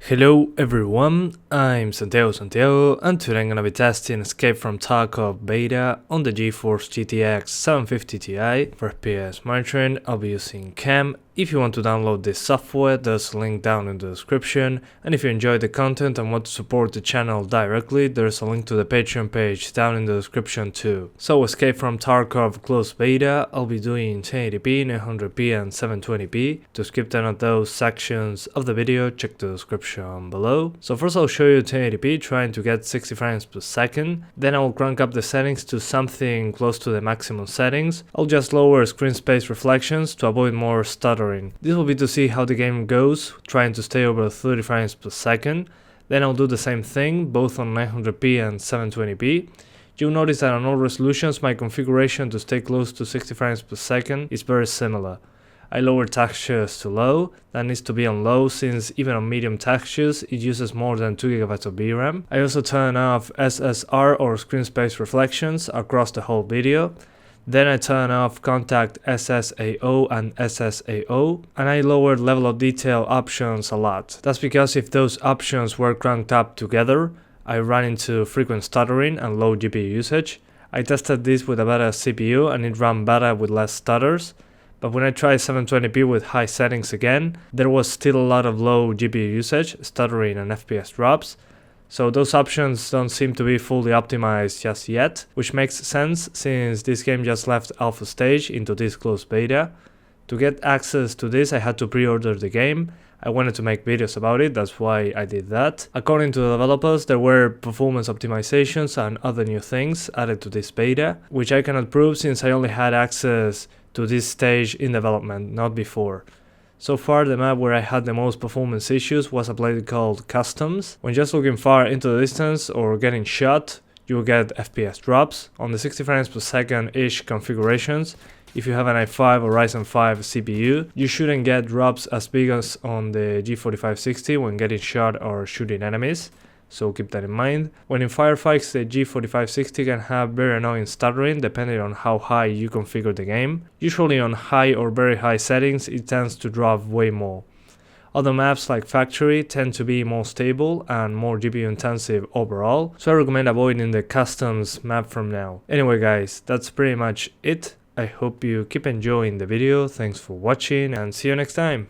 Hello everyone, I'm Santiago, and today I'm gonna be testing Escape from Tarkov beta on the Geforce GTX 750 Ti. For FPS monitoring, I'll be using CAM. If you want to download this software, there's a link down in the description, and if you enjoy the content and want to support the channel directly, there's a link to the Patreon page down in the description too. So Escape from Tarkov closed beta, I'll be doing 1080p, 900p and 720p. To skip down at those sections of the video, check the description below. So first I'll show you 1080p trying to get 60 frames per second, then I'll crank up the settings to something close to the maximum settings. I'll just lower screen space reflections to avoid more stuttering. This will be to see how the game goes, trying to stay over 30 frames per second. Then I'll do the same thing, both on 900p and 720p. You'll notice that on all resolutions my configuration to stay close to 60 frames per second is very similar. I lower textures to low, that needs to be on low since even on medium textures it uses more than 2GB of VRAM. I also turn off SSR or screen space reflections across the whole video. Then I turn off contact SSAO and SSAO, and I lowered level of detail options a lot. That's because if those options were cranked up together, I ran into frequent stuttering and low GPU usage. I tested this with a better CPU and it ran better with less stutters, but when I tried 720p with high settings again, there was still a lot of low GPU usage, stuttering and FPS drops. So those options don't seem to be fully optimized just yet, which makes sense since this game just left alpha stage into this closed beta. To get access to this I had to pre-order the game. I wanted to make videos about it, that's why I did that. According to the developers, there were performance optimizations and other new things added to this beta, which I cannot prove since I only had access to this stage in development, not before. So far, the map where I had the most performance issues was a place called Customs. When just looking far into the distance or getting shot, you will get FPS drops. On the 60 frames per second-ish configurations, if you have an i5 or Ryzen 5 CPU, you shouldn't get drops as big as on the G4560 when getting shot or shooting enemies. So keep that in mind. When in firefights, the G4560 can have very annoying stuttering depending on how high you configure the game. Usually on high or very high settings it tends to drop way more. Other maps like Factory tend to be more stable and more GPU intensive overall, so I recommend avoiding the Customs map from now. Anyway guys, that's pretty much it. I hope you keep enjoying the video, thanks for watching and see you next time.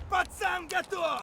Пацан готов!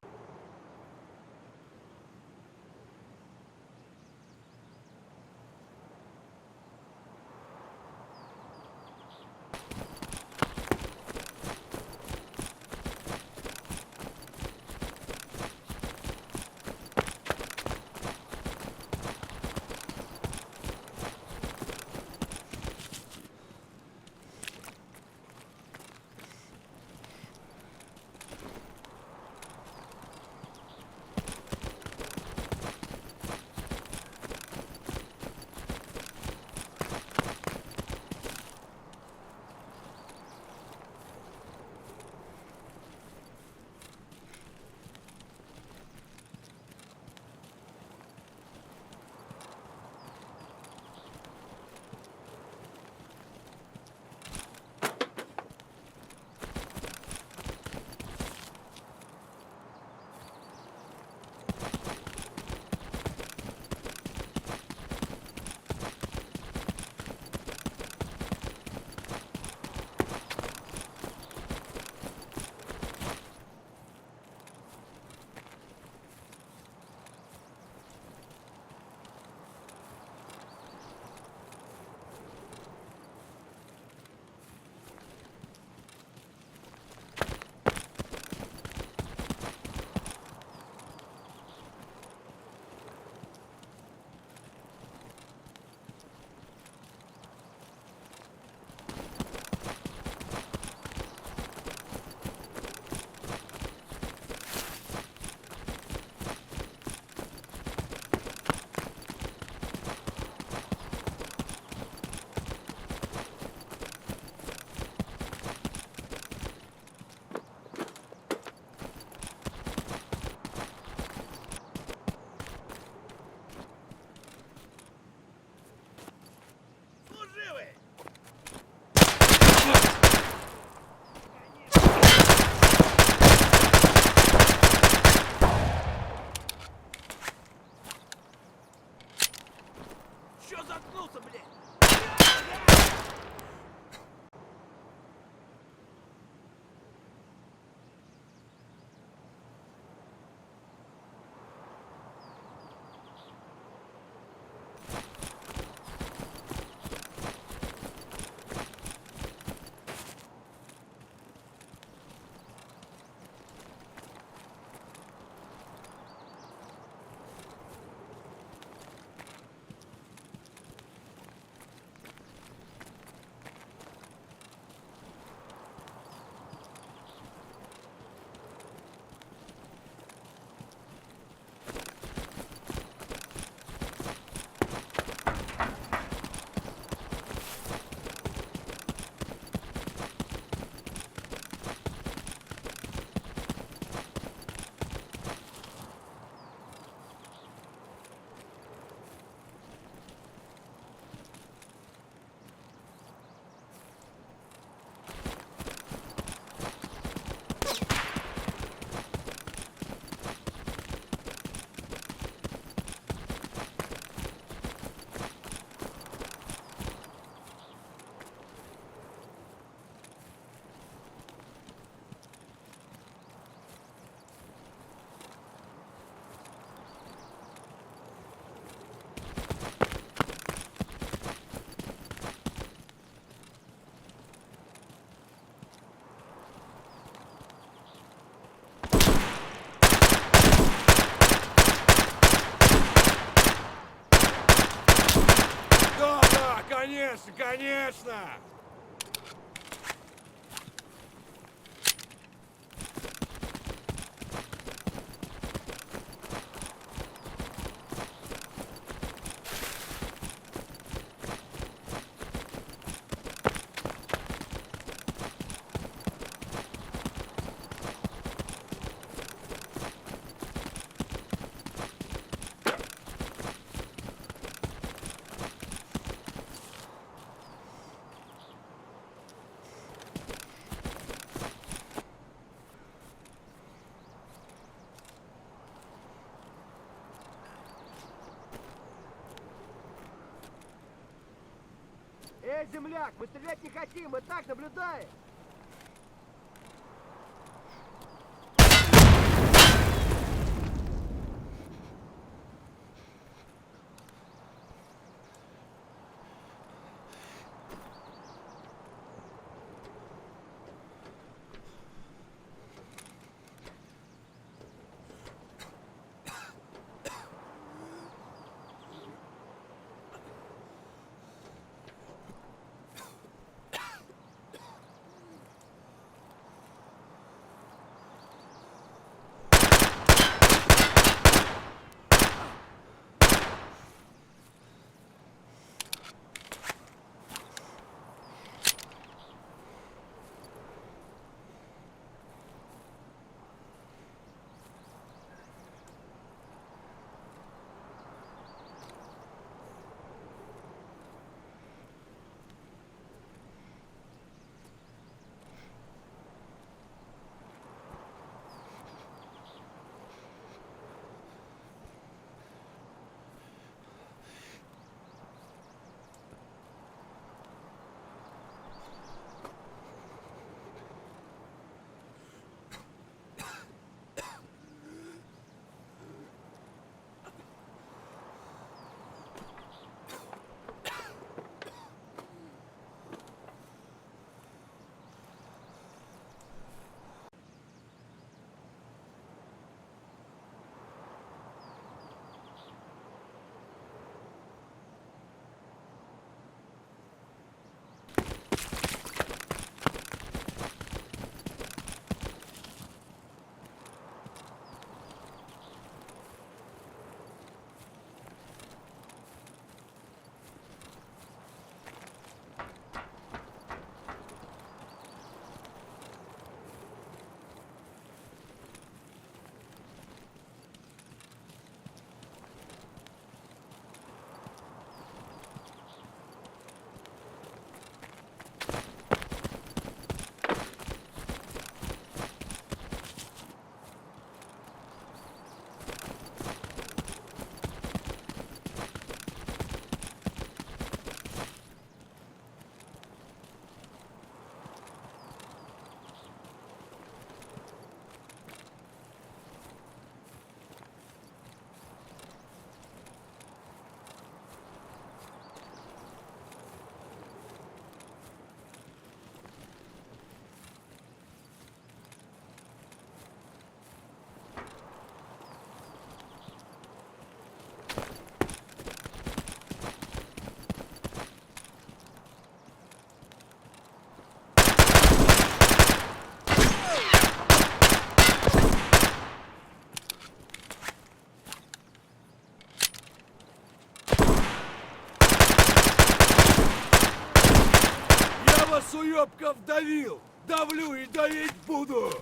заткнулся, блядь! Конечно, конечно! Эй, земляк, мы стрелять не хотим, мы так наблюдаем. вас, уёбков, давил! Давлю и давить буду!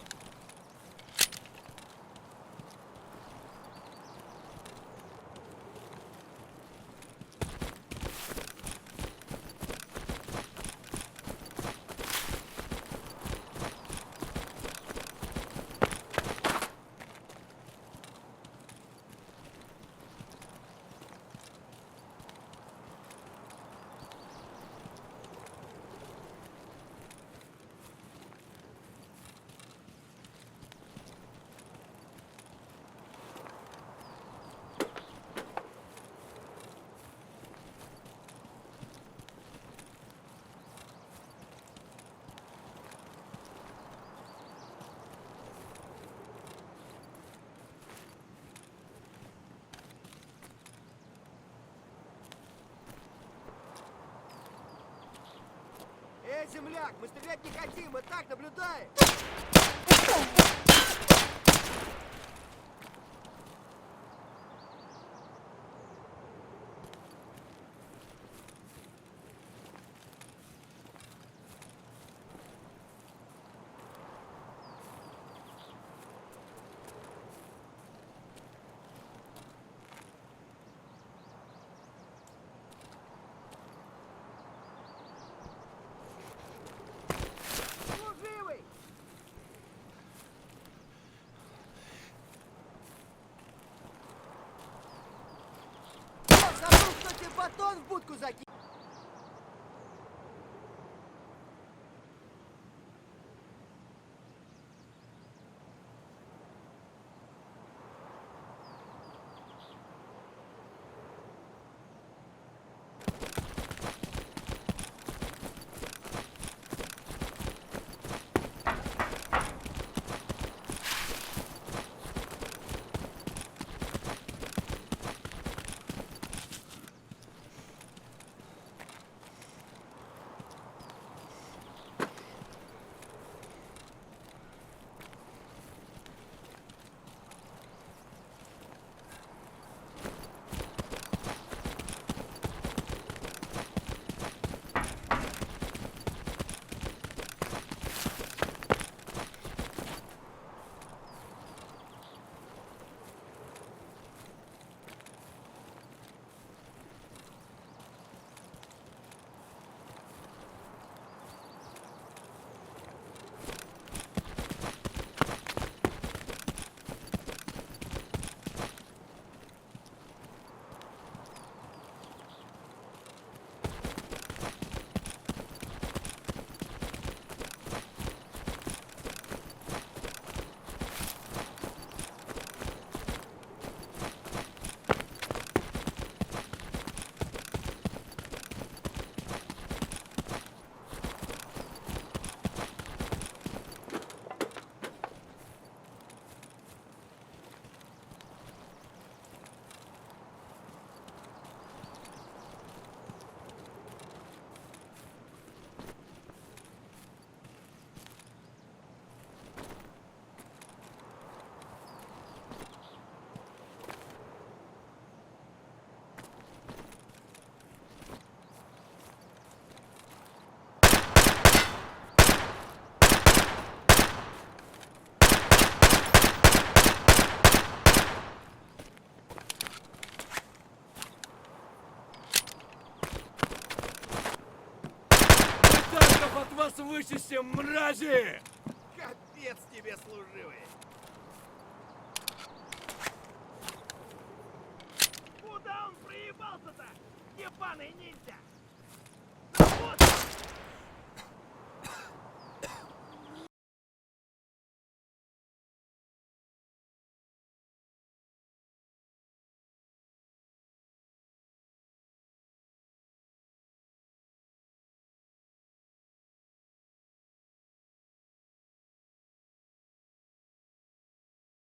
Давай, земляк, мы стрелять не хотим, мы так наблюдаем. Служивый! О, забыл, что тебе батон в будку закинул. Тарков от вас вычистим, мрази! Капец тебе, служивый! Куда он проебался-то? Ебаный ниндзя!